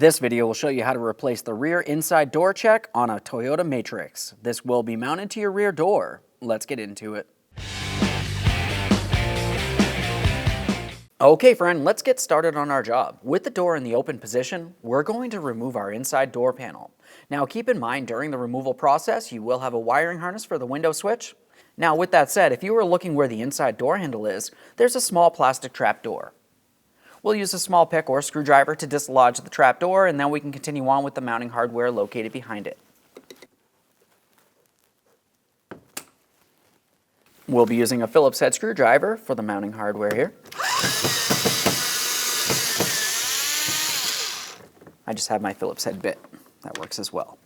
This video will show you how to replace the rear inside door check on a Toyota Matrix. This will be mounted to your rear door. Let's get into it. Okay friend, let's get started on our job. With the door in the open position, we're going to remove our inside door panel. Now keep in mind during the removal process, you will have a wiring harness for the window switch. Now with that said, if you were looking where the inside door handle is, there's a small plastic trap door. We'll use a small pick or screwdriver to dislodge the trap door, and then we can continue on with the mounting hardware located behind it. We'll be using a Phillips head screwdriver for the mounting hardware here. I just have my Phillips head bit. That works as well.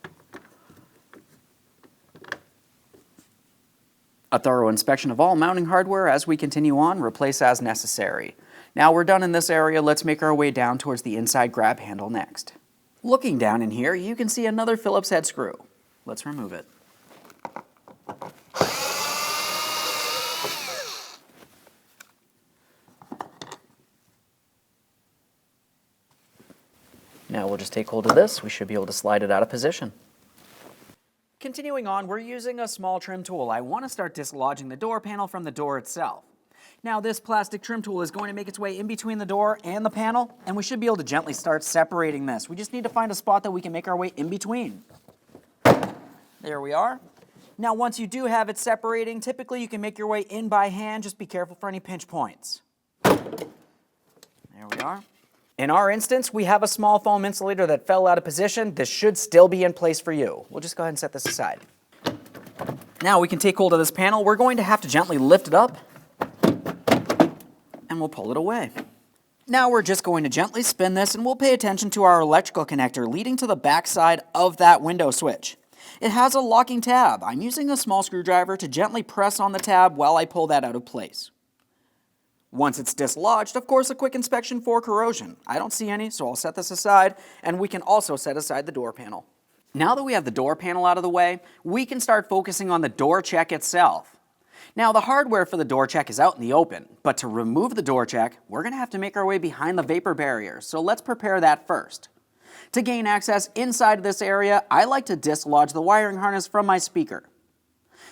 A thorough inspection of all mounting hardware as we continue on, replace as necessary. Now we're done in this area, let's make our way down towards the inside grab handle next. Looking down in here, you can see another Phillips head screw. Let's remove it. Now we'll just take hold of this. We should be able to slide it out of position. Continuing on, we're using a small trim tool. I want to start dislodging the door panel from the door itself. Now this plastic trim tool is going to make its way in between the door and the panel, and we should be able to gently start separating this. We just need to find a spot that we can make our way in between. There we are. Now once you do have it separating, typically you can make your way in by hand. Just be careful for any pinch points. There we are. In our instance, we have a small foam insulator that fell out of position. This should still be in place for you. We'll just go ahead and set this aside. Now we can take hold of this panel. We're going to have to gently lift it up, and we'll pull it away. Now we're just going to gently spin this, and we'll pay attention to our electrical connector leading to the back side of that window switch. It has a locking tab. I'm using a small screwdriver to gently press on the tab while I pull that out of place. Once it's dislodged, of course, a quick inspection for corrosion. I don't see any, so I'll set this aside, and we can also set aside the door panel. Now that we have the door panel out of the way, we can start focusing on the door check itself. Now the hardware for the door check is out in the open, but to remove the door check, we're going to have to make our way behind the vapor barrier, so let's prepare that first. To gain access inside of this area, I like to dislodge the wiring harness from my speaker.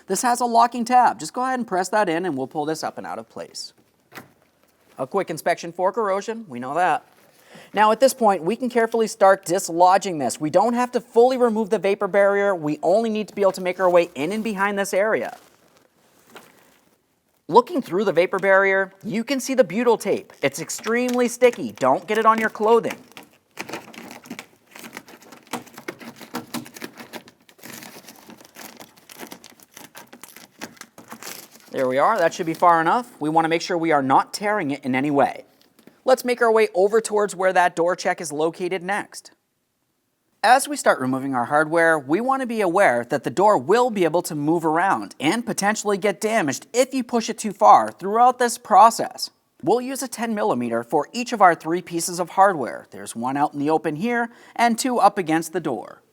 This has a locking tab. Just go ahead and press that in and we'll pull this up and out of place. A quick inspection for corrosion, we know that. Now at this point, we can carefully start dislodging this. We don't have to fully remove the vapor barrier, we only need to be able to make our way in and behind this area. Looking through the vapor barrier, you can see the butyl tape. It's extremely sticky, don't get it on your clothing. There we are, that should be far enough. We want to make sure we are not tearing it in any way. Let's make our way over towards where that door check is located next. As we start removing our hardware, we want to be aware that the door will be able to move around and potentially get damaged if you push it too far throughout this process. We'll use a 10mm for each of our 3 pieces of hardware. There's one out in the open here and 2 up against the door.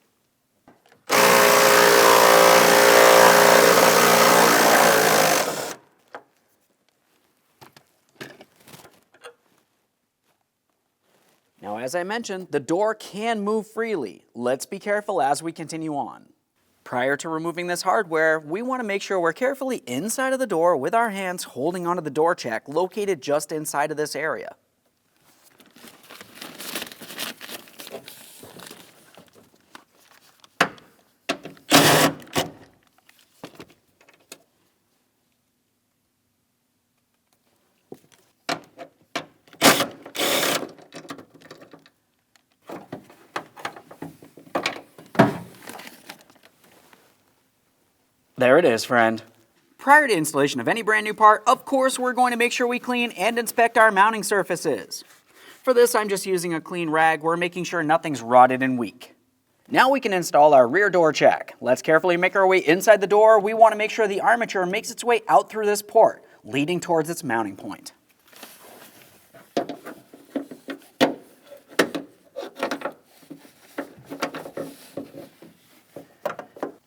Now, as I mentioned, the door can move freely. Let's be careful as we continue on. Prior to removing this hardware, we want to make sure we're carefully inside of the door with our hands holding onto the door check located just inside of this area. There it is, friend. Prior to installation of any brand new part, of course, we're going to make sure we clean and inspect our mounting surfaces. For this, I'm just using a clean rag. We're making sure nothing's rotted and weak. Now we can install our rear door check. Let's carefully make our way inside the door. We want to make sure the armature makes its way out through this port, leading towards its mounting point.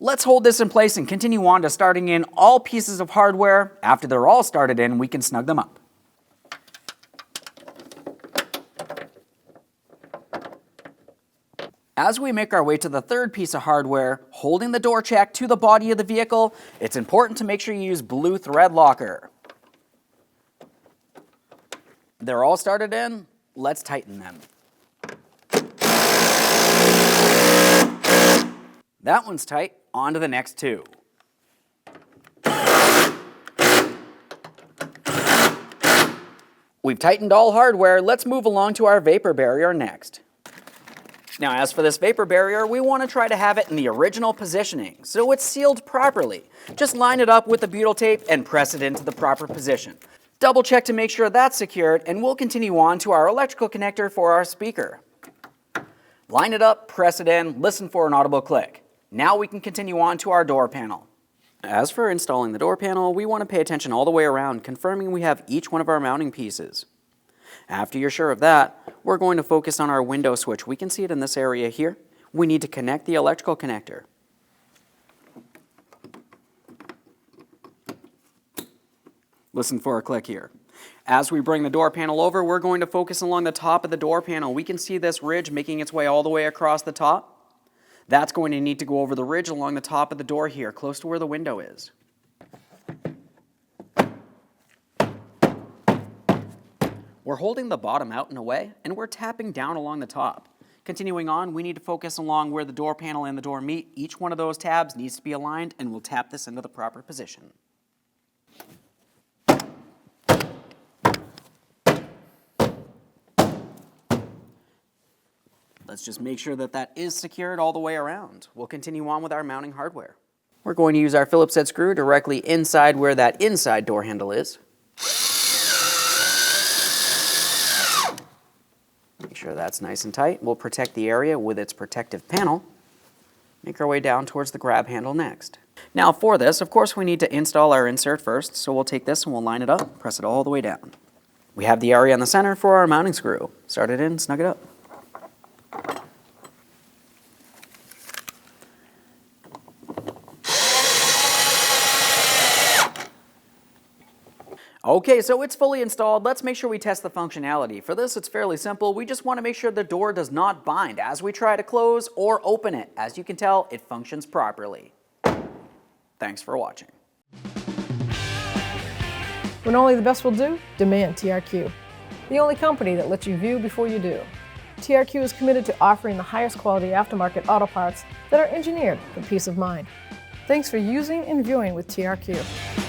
Let's hold this in place and continue on to starting in all pieces of hardware. After they're all started in, we can snug them up. As we make our way to the third piece of hardware, holding the door check to the body of the vehicle, it's important to make sure you use blue thread locker. They're all started in, let's tighten them. That one's tight, on to the next two. We've tightened all hardware, let's move along to our vapor barrier next. Now as for this vapor barrier, we want to try to have it in the original positioning, so it's sealed properly. Just line it up with the butyl tape and press it into the proper position. Double check to make sure that's secured, and we'll continue on to our electrical connector for our speaker. Line it up, press it in, listen for an audible click. Now we can continue on to our door panel. As for installing the door panel, we want to pay attention all the way around, confirming we have each one of our mounting pieces. After you're sure of that, we're going to focus on our window switch. We can see it in this area here. We need to connect the electrical connector. Listen for a click here. As we bring the door panel over, we're going to focus along the top of the door panel. We can see this ridge making its way all the way across the top. That's going to need to go over the ridge along the top of the door here, close to where the window is. We're holding the bottom out and away, and we're tapping down along the top. Continuing on, we need to focus along where the door panel and the door meet. Each one of those tabs needs to be aligned, and we'll tap this into the proper position. Let's just make sure that that is secured all the way around. We'll continue on with our mounting hardware. We're going to use our Phillips head screw directly inside where that inside door handle is. Make sure that's nice and tight. We'll protect the area with its protective panel. Make our way down towards the grab handle next. Now for this, of course, we need to install our insert first, so we'll take this and we'll line it up, press it all the way down. We have the area in the center for our mounting screw. Start it in, snug it up. Okay, so it's fully installed. Let's make sure we test the functionality. For this, it's fairly simple. We just want to make sure the door does not bind as we try to close or open it. As you can tell, it functions properly. Thanks for watching. When only the best will do, demand TRQ. The only company that lets you view before you do. TRQ is committed to offering the highest quality aftermarket auto parts that are engineered for peace of mind. Thanks for using and viewing with TRQ.